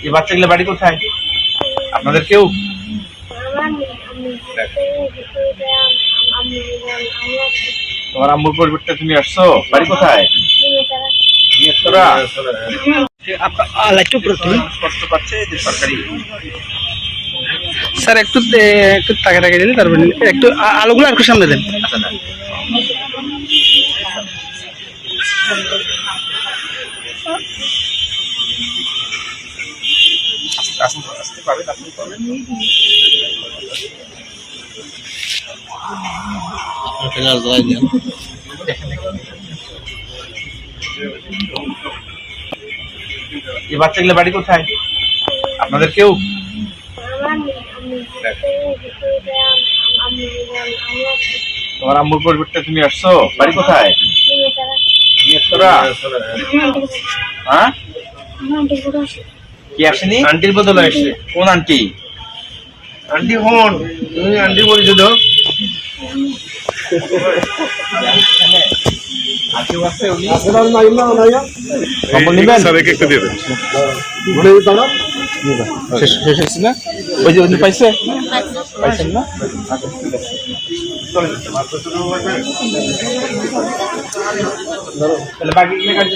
এই বাচ্চাগুলো বাড়ি কোথায়? আপনাদের কেউ? তোমার আম্মুর পরিবর্তে তুমি আসছো? বাড়ি কোথায়? কষ্ট পাচ্ছে যে সরকারি। স্যার একটু একটু তাকে তাকে দিন, তারপরে একটু আলোগুলো আর একটু সামনে দেন। আসতে পারেন, আপনি পাবেন। এই বাচ্চাগুলো বাড়ি কোথায়? আপনাদের কেউ? তোমার আম্মুর পরিবর্তে তুমি আসছো? বাড়ি কোথায়? হ্যাঁ, কি আসেনি? আন্টির বদলে আসছে। কোন আন্টি? আন্টি হন, তুমি আন্টি বলেছো তো। পাইছেন না? তাহলে বাকি কাজ